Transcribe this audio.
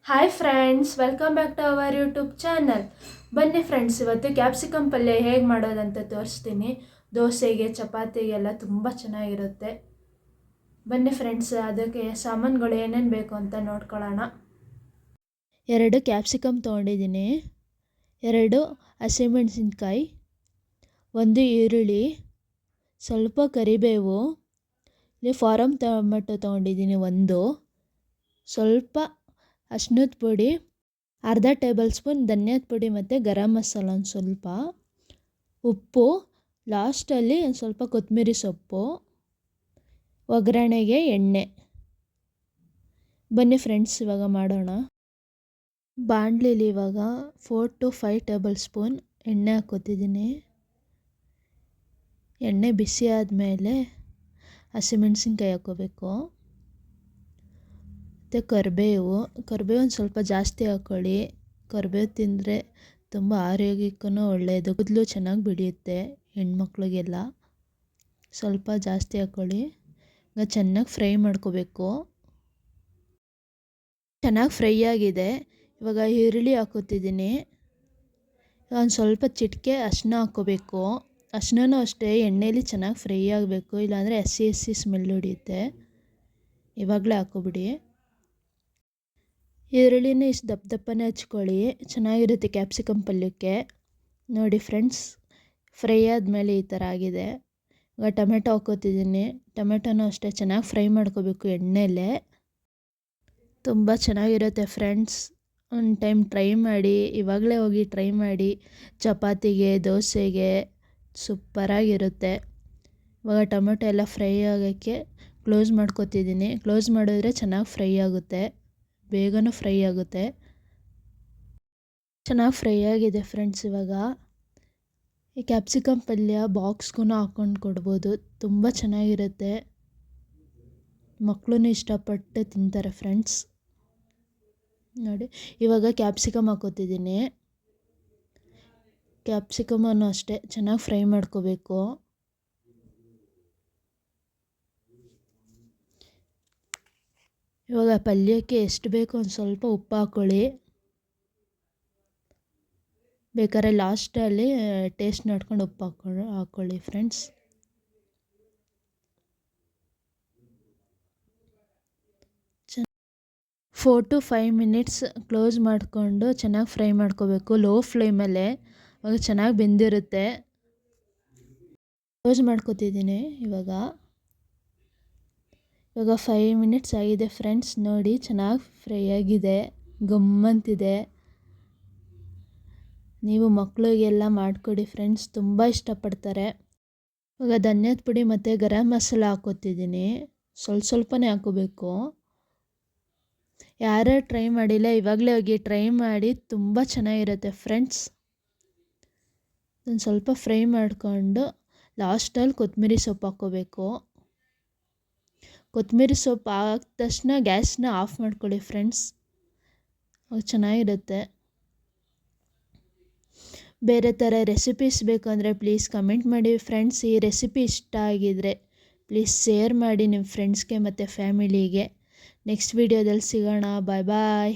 Hi friends, welcome back to our YouTube channel. ಬನ್ನಿ friends, ಇವತ್ತು capsicum ಪಲ್ಯ ಹೇಗೆ ಮಾಡೋದಂತ ತೋರಿಸ್ತೀನಿ. ದೋಸೆಗೆ, ಚಪಾತಿಗೆಲ್ಲ ತುಂಬ ಚೆನ್ನಾಗಿರುತ್ತೆ. ಬನ್ನಿ ಫ್ರೆಂಡ್ಸ್, ಅದಕ್ಕೆ ಸಾಮಾನುಗಳು ಏನೇನು ಬೇಕು ಅಂತ ನೋಡ್ಕೊಳ್ಳೋಣ. 2 ಕ್ಯಾಪ್ಸಿಕಮ್ ತೊಗೊಂಡಿದ್ದೀನಿ, 2 ಹಸಿಮೆಣಸಿನ್ಕಾಯಿ, 1 ಈರುಳ್ಳಿ, ಸ್ವಲ್ಪ ಕರಿಬೇವು, ಇಲ್ಲಿ ಫಾರಮ್ ಟೊಮೆಟೊ ತೊಗೊಂಡಿದ್ದೀನಿ 1, ಸ್ವಲ್ಪ ಅರಿಶಿನದ ಪುಡಿ, ಅರ್ಧ ಟೇಬಲ್ ಸ್ಪೂನ್ ಧನಿಯಾದ ಪುಡಿ ಮತ್ತು ಗರಂ ಮಸಾಲ ಒಂದು ಸ್ವಲ್ಪ, ಉಪ್ಪು, ಲಾಸ್ಟಲ್ಲಿ ಒಂದು ಸ್ವಲ್ಪ ಕೊತ್ತಂಬರಿ ಸೊಪ್ಪು, ಒಗ್ಗರಣೆಗೆ ಎಣ್ಣೆ. ಬನ್ನಿ ಫ್ರೆಂಡ್ಸ್, ಇವಾಗ ಮಾಡೋಣ. ಬಾಣಲಿಲಿ ಇವಾಗ 4 to 5 ಟೇಬಲ್ ಸ್ಪೂನ್ ಎಣ್ಣೆ ಹಾಕ್ಕೋತಿದ್ದೀನಿ. ಎಣ್ಣೆ ಬಿಸಿ ಆದಮೇಲೆ ಹಸಿಮೆಣಸಿನ್ಕಾಯಿ ಹಾಕ್ಕೋಬೇಕು ಮತ್ತು ಕರಿಬೇವು ಒಂದು ಸ್ವಲ್ಪ ಜಾಸ್ತಿ ಹಾಕ್ಕೊಳ್ಳಿ. ಕರಿಬೇವು ತಿಂದರೆ ತುಂಬ ಆರೋಗ್ಯಕ್ಕೂ ಒಳ್ಳೆಯದು, ಕೂದಲು ಚೆನ್ನಾಗಿ ಬೆಳೆಯುತ್ತೆ ಹೆಣ್ಮಕ್ಳಿಗೆಲ್ಲ. ಸ್ವಲ್ಪ ಜಾಸ್ತಿ ಹಾಕ್ಕೊಳ್ಳಿ. ಈಗ ಚೆನ್ನಾಗಿ ಫ್ರೈ ಮಾಡ್ಕೋಬೇಕು. ಚೆನ್ನಾಗಿ ಫ್ರೈ ಆಗಿದೆ. ಇವಾಗ ಈರುಳ್ಳಿ ಹಾಕ್ಕೋತಿದ್ದೀನಿ. ಒಂದು ಸ್ವಲ್ಪ ಚಿಟಿಕೆ ಅರಿಶಿನ ಹಾಕ್ಕೋಬೇಕು. ಅರಿಶಿನೂ ಅಷ್ಟೇ ಎಣ್ಣೆಯಲ್ಲಿ ಚೆನ್ನಾಗಿ ಫ್ರೈ ಆಗಬೇಕು, ಇಲ್ಲಾಂದರೆ ಹಸಿ ಸ್ಮೆಲ್ ಹೊಡಿಯುತ್ತೆ. ಇವಾಗಲೇ ಹಾಕ್ಕೊಬಿಡಿ. ಈರುಳ್ಳಿನ ಇಷ್ಟು ದಪ್ಪನೇ ಹಚ್ಕೊಳ್ಳಿ, ಚೆನ್ನಾಗಿರುತ್ತೆ ಕ್ಯಾಪ್ಸಿಕಮ್ ಪಲ್ಯಕ್ಕೆ. ನೋಡಿ ಫ್ರೆಂಡ್ಸ್, ಫ್ರೈ ಆದಮೇಲೆ ಈ ಥರ ಆಗಿದೆ. ಈಗ ಟೊಮೆಟೊ ಹಾಕ್ಕೋತಿದ್ದೀನಿ. ಟೊಮೆಟೊನೂ ಅಷ್ಟೇ ಚೆನ್ನಾಗಿ ಫ್ರೈ ಮಾಡ್ಕೋಬೇಕು ಎಣ್ಣೆಲೇ. ತುಂಬ ಚೆನ್ನಾಗಿರುತ್ತೆ ಫ್ರೆಂಡ್ಸ್, ಒಂದು ಟೈಮ್ ಟ್ರೈ ಮಾಡಿ. ಇವಾಗಲೇ ಹೋಗಿ ಟ್ರೈ ಮಾಡಿ. ಚಪಾತಿಗೆ, ದೋಸೆಗೆ ಸೂಪರಾಗಿರುತ್ತೆ. ಇವಾಗ ಟೊಮೆಟೊ ಎಲ್ಲ ಫ್ರೈ ಆಗೋಕ್ಕೆ ಕ್ಲೋಸ್ ಮಾಡ್ಕೋತಿದ್ದೀನಿ. ಕ್ಲೋಸ್ ಮಾಡಿದ್ರೆ ಚೆನ್ನಾಗಿ ಫ್ರೈ ಆಗುತ್ತೆ, ಬೇಗನೂ ಫ್ರೈ ಆಗುತ್ತೆ. ಚೆನ್ನಾಗಿ ಫ್ರೈ ಆಗಿದೆ ಫ್ರೆಂಡ್ಸ್. ಇವಾಗ ಈ ಕ್ಯಾಪ್ಸಿಕಮ್ ಪಲ್ಯ ಬಾಕ್ಸ್ಗೂ ಹಾಕ್ಕೊಂಡು ಕೊಡ್ಬೋದು, ತುಂಬ ಚೆನ್ನಾಗಿರುತ್ತೆ. ಮಕ್ಕಳೂ ಇಷ್ಟಪಟ್ಟು ತಿಂತಾರೆ ಫ್ರೆಂಡ್ಸ್. ನೋಡಿ, ಇವಾಗ ಕ್ಯಾಪ್ಸಿಕಮ್ ಹಾಕ್ಕೋತಿದ್ದೀನಿ. ಕ್ಯಾಪ್ಸಿಕಮನ್ನು ಅಷ್ಟೇ ಚೆನ್ನಾಗಿ ಫ್ರೈ ಮಾಡ್ಕೋಬೇಕು. ಇವಾಗ ಪಲ್ಯಕ್ಕೆ ಎಷ್ಟು ಬೇಕೋ ಒಂದು ಸ್ವಲ್ಪ ಉಪ್ಪು ಹಾಕ್ಕೊಳ್ಳಿ. ಬೇಕಾದ್ರೆ ಲಾಸ್ಟಲ್ಲಿ ಟೇಸ್ಟ್ ನೋಡ್ಕೊಂಡು ಉಪ್ಪು ಹಾಕ್ಕೊಳ್ಳಿ friends. Four to 5 minutes close ಮಾಡಿಕೊಂಡು ಚೆನ್ನಾಗಿ ಫ್ರೈ ಮಾಡ್ಕೋಬೇಕು ಲೋ ಫ್ಲೇಮಲ್ಲೇ. ಇವಾಗ ಚೆನ್ನಾಗಿ ಬೆಂದಿರುತ್ತೆ. ಕ್ಲೋಸ್ ಮಾಡ್ಕೋತಿದ್ದೀನಿ. ಇವಾಗ 5 ಮಿನಿಟ್ಸ್ ಆಗಿದೆ ಫ್ರೆಂಡ್ಸ್. ನೋಡಿ, ಚೆನ್ನಾಗಿ ಫ್ರೈ ಆಗಿದೆ, ಗಮ್ಮಂತಿದೆ. ನೀವು ಮಕ್ಕಳಿಗೆಲ್ಲ ಮಾಡಿಕೊಡಿ ಫ್ರೆಂಡ್ಸ್, ತುಂಬ ಇಷ್ಟಪಡ್ತಾರೆ. ಇವಾಗ ಧನಿಯಾದ ಪುಡಿ ಮತ್ತು ಗರಂ ಮಸಾಲ ಹಾಕ್ಕೋತಿದ್ದೀನಿ. ಸ್ವಲ್ಪನೇ ಹಾಕ್ಕೋಬೇಕು. ಯಾರ್ಯಾರು ಟ್ರೈ ಮಾಡಿಲ್ಲ, ಇವಾಗಲೇ ಹೋಗಿ ಟ್ರೈ ಮಾಡಿ, ತುಂಬ ಚೆನ್ನಾಗಿರುತ್ತೆ ಫ್ರೆಂಡ್ಸ್. ಒಂದು ಸ್ವಲ್ಪ ಫ್ರೈ ಮಾಡಿಕೊಂಡು ಲಾಸ್ಟಲ್ಲಿ ಕೊತ್ತಂಬರಿ ಸೊಪ್ಪು ಹಾಕ್ಕೋಬೇಕು. ಕೊತ್ತಂಬರಿ ಸೊಪ್ಪು ಹಾಕಿದ ತಕ್ಷಣ ಗ್ಯಾಸ್ನ ಆಫ್ ಮಾಡ್ಕೊಳ್ಳಿ ಫ್ರೆಂಡ್ಸ್, ಚೆನ್ನಾಗಿರುತ್ತೆ. ಬೇರೆ ಥರ ರೆಸಿಪೀಸ್ ಬೇಕು ಅಂದರೆ ಪ್ಲೀಸ್ ಕಮೆಂಟ್ ಮಾಡಿ ಫ್ರೆಂಡ್ಸ್. ಈ ರೆಸಿಪಿ ಇಷ್ಟ ಆಗಿದರೆ ಪ್ಲೀಸ್ ಶೇರ್ ಮಾಡಿ ನಿಮ್ಮ ಫ್ರೆಂಡ್ಸ್ಗೆ ಮತ್ತು ಫ್ಯಾಮಿಲಿಗೆ. ನೆಕ್ಸ್ಟ್ ವಿಡಿಯೋದಲ್ಲಿ ಸಿಗೋಣ. ಬಾಯ್ ಬಾಯ್.